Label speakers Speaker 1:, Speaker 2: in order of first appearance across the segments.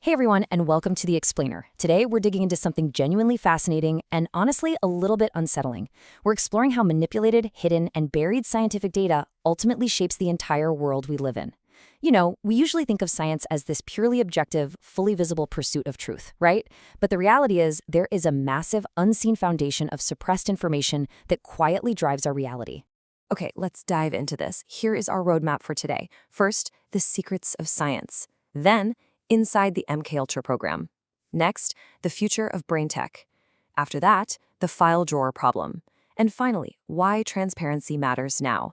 Speaker 1: Hey everyone, and welcome to The Explainer. Today, we're digging into something genuinely fascinating and honestly a little bit unsettling. We're exploring how manipulated, hidden, and buried scientific data ultimately shapes the entire world we live in. You know, we usually think of science as this purely objective, fully visible pursuit of truth, right? But the reality is, there is a massive, unseen foundation of suppressed information that quietly drives our reality. Okay, let's dive into this. Here is our roadmap for today. First, the secrets of science. Then, inside the MKUltra program. Next, the future of brain tech. After that, the file drawer problem. And finally, why transparency matters now.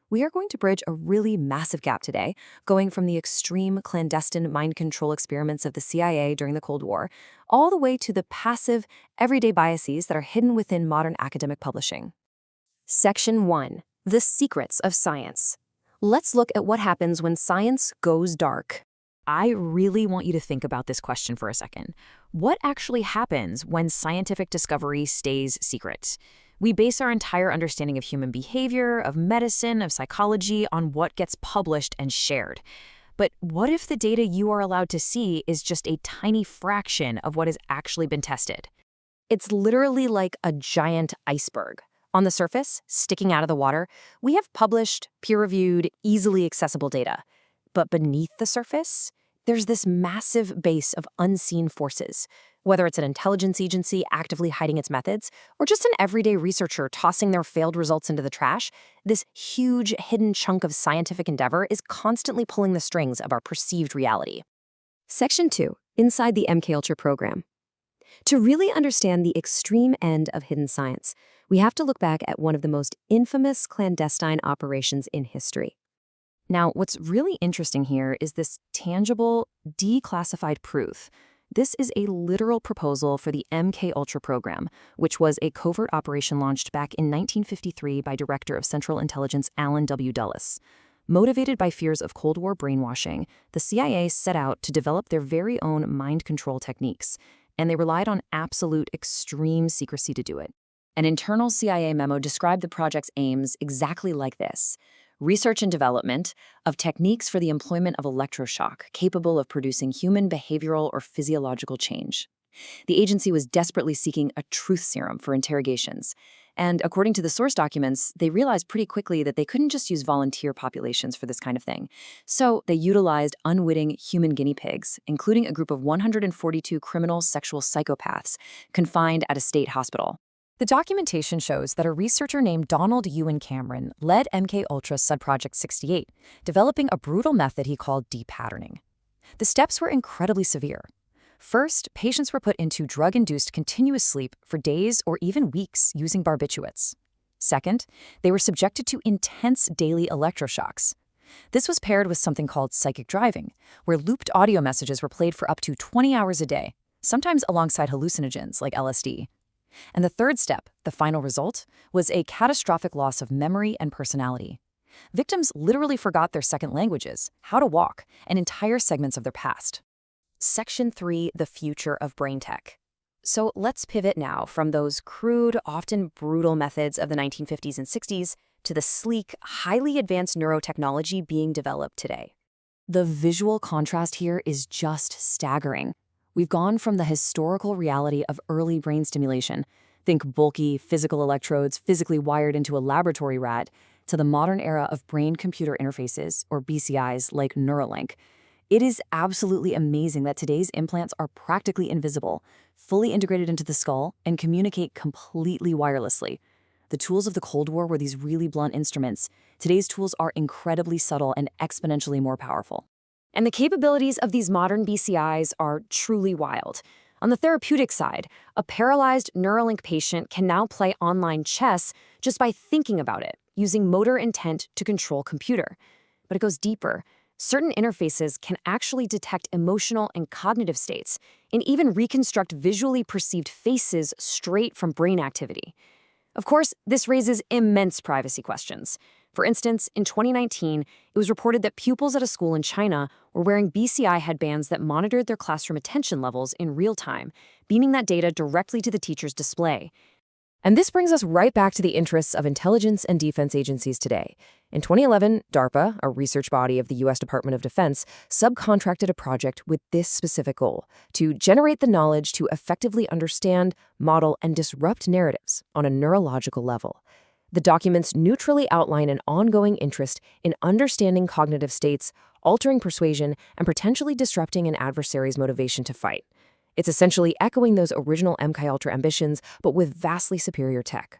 Speaker 1: We are going to bridge a really massive gap today, going from the extreme clandestine mind control experiments of the CIA during the Cold War, all the way to the passive, everyday biases that are hidden within modern academic publishing. Section 1. The secrets of science. Let's look at what happens when science goes dark. I really want you to think about this question for a second. What actually happens when scientific discovery stays secret? We base our entire understanding of human behavior, of medicine, of psychology on what gets published and shared. But what if the data you are allowed to see is just a tiny fraction of what has actually been tested? It's literally like a giant iceberg. On the surface, sticking out of the water, we have published, peer-reviewed, easily accessible data. But beneath the surface, there's this massive base of unseen forces, whether it's an intelligence agency actively hiding its methods, or just an everyday researcher tossing their failed results into the trash. This huge hidden chunk of scientific endeavor is constantly pulling the strings of our perceived reality. Section 2, inside the MKUltra program. To really understand the extreme end of hidden science, we have to look back at one of the most infamous clandestine operations in history. Now, what's really interesting here is this tangible, declassified proof. This is a literal proposal for the MKUltra program, which was a covert operation launched back in 1953 by Director of Central Intelligence Allen W. Dulles. Motivated by fears of Cold War brainwashing, the CIA set out to develop their very own mind control techniques, and they relied on absolute extreme secrecy to do it. An internal CIA memo described the project's aims exactly like this: research and development of techniques for the employment of electroshock capable of producing human behavioral or physiological change. The agency was desperately seeking a truth serum for interrogations, and according to the source documents, they realized pretty quickly that they couldn't just use volunteer populations for this kind of thing. So they utilized unwitting human guinea pigs, including a group of 142 criminal sexual psychopaths confined at a state hospital. The documentation shows that a researcher named Donald Ewan Cameron led MKUltra Subproject 68, developing a brutal method he called depatterning. The steps were incredibly severe. First, patients were put into drug-induced continuous sleep for days or even weeks using barbiturates. Second, they were subjected to intense daily electroshocks. This was paired with something called psychic driving, where looped audio messages were played for up to 20 hours a day, sometimes alongside hallucinogens like LSD. And the third step, the final result, was a catastrophic loss of memory and personality. Victims literally forgot their second languages, how to walk, and entire segments of their past. Section 3, the future of brain tech. So let's pivot now from those crude, often brutal methods of the 1950s and 60s to the sleek, highly advanced neurotechnology being developed today. The visual contrast here is just staggering. We've gone from the historical reality of early brain stimulation, think bulky, physical electrodes physically wired into a laboratory rat, to the modern era of brain-computer interfaces, or BCIs, like Neuralink. It is absolutely amazing that today's implants are practically invisible, fully integrated into the skull, and communicate completely wirelessly. The tools of the Cold War were these really blunt instruments. Today's tools are incredibly subtle and exponentially more powerful. And the capabilities of these modern BCIs are truly wild. On the therapeutic side, a paralyzed Neuralink patient can now play online chess just by thinking about it, using motor intent to control computer. But it goes deeper. Certain interfaces can actually detect emotional and cognitive states, and even reconstruct visually perceived faces straight from brain activity. Of course, this raises immense privacy questions. For instance, in 2019, it was reported that pupils at a school in China were wearing BCI headbands that monitored their classroom attention levels in real time, beaming that data directly to the teacher's display.
Speaker 2: And this brings us right back to the interests of intelligence and defense agencies today. In 2011, DARPA, a research body of the U.S. Department of Defense, subcontracted a project with this specific goal: to generate the knowledge to effectively understand, model, and disrupt narratives on a neurological level. The documents neutrally outline an ongoing interest in understanding cognitive states, altering persuasion, and potentially disrupting an adversary's motivation to fight. It's essentially echoing those original MKUltra ambitions, but with vastly superior tech.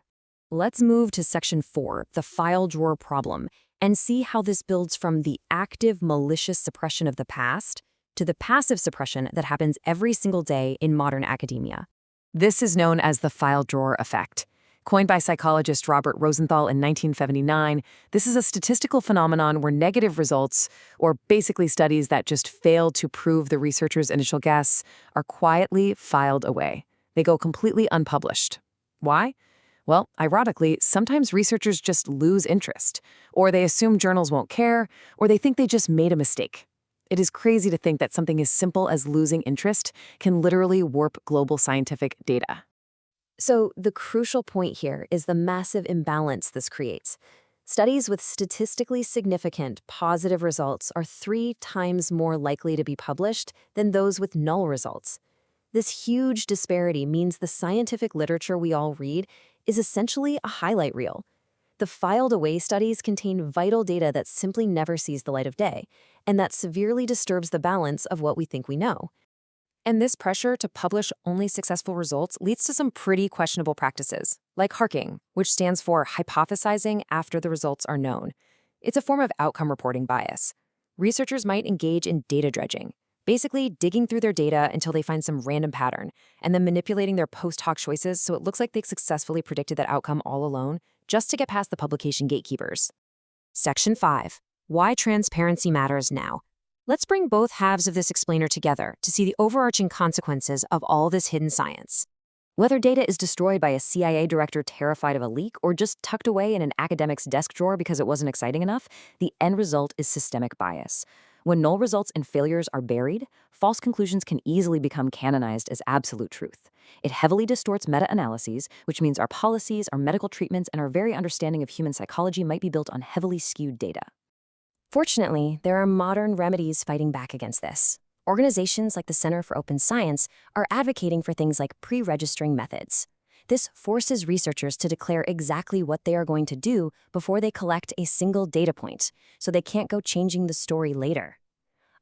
Speaker 2: Let's move to Section 4, the file drawer problem, and see how this builds from the active, malicious suppression of the past to the passive suppression that happens every single day in modern academia. This is known as the file drawer effect. Coined by psychologist Robert Rosenthal in 1979, this is a statistical phenomenon where negative results, or basically studies that just fail to prove the researcher's initial guess, are quietly filed away. They go completely unpublished. Why? Well, ironically, sometimes researchers just lose interest, or they assume journals won't care, or they think they just made a mistake. It is crazy to think that something as simple as losing interest can literally warp global scientific data. So the crucial point here is the massive imbalance this creates. Studies with statistically significant positive results are 3 times more likely to be published than those with null results. This huge disparity means the scientific literature we all read is essentially a highlight reel. The filed-away studies contain vital data that simply never sees the light of day, and that severely disturbs the balance of what we think we know. And this pressure to publish only successful results leads to some pretty questionable practices, like harking, which stands for hypothesizing after the results are known. It's a form of outcome reporting bias. Researchers might engage in data dredging, basically digging through their data until they find some random pattern, and then manipulating their post-hoc choices so it looks like they successfully predicted that outcome all alone, just to get past the publication gatekeepers. Section 5. Why transparency matters now. Let's bring both halves of this explainer together to see the overarching consequences of all this hidden science. Whether data is destroyed by a CIA director terrified of a leak or just tucked away in an academic's desk drawer because it wasn't exciting enough, the end result is systemic bias. When null results and failures are buried, false conclusions can easily become canonized as absolute truth. It heavily distorts meta-analyses, which means our policies, our medical treatments, and our very understanding of human psychology might be built on heavily skewed data. Fortunately, there are modern remedies fighting back against this. Organizations like the Center for Open Science are advocating for things like pre-registering methods. This forces researchers to declare exactly what they are going to do before they collect a single data point, so they can't go changing the story later.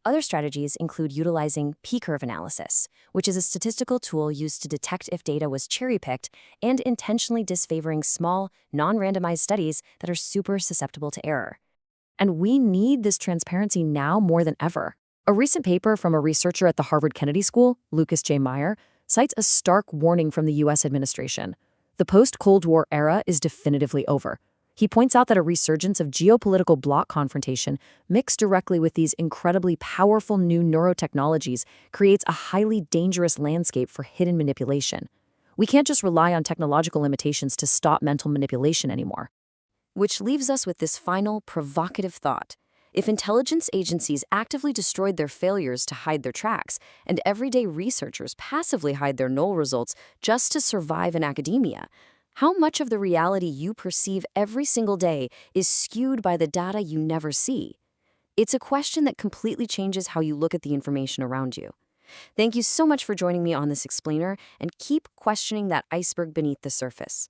Speaker 2: Other strategies include utilizing P-curve analysis, which is a statistical tool used to detect if data was cherry-picked and intentionally disfavoring small, non-randomized studies that are super susceptible to error. And we need this transparency now more than ever. A recent paper from a researcher at the Harvard Kennedy School, Lucas J. Meyer, cites a stark warning from the U.S. administration. The post-Cold War era is definitively over. He points out that a resurgence of geopolitical bloc confrontation mixed directly with these incredibly powerful new neurotechnologies creates a highly dangerous landscape for hidden manipulation. We can't just rely on technological limitations to stop mental manipulation anymore. Which leaves us with this final, provocative thought. If intelligence agencies actively destroyed their failures to hide their tracks, and everyday researchers passively hide their null results just to survive in academia, how much of the reality you perceive every single day is skewed by the data you never see? It's a question that completely changes how you look at the information around you. Thank you so much for joining me on this explainer, and keep questioning that iceberg beneath the surface.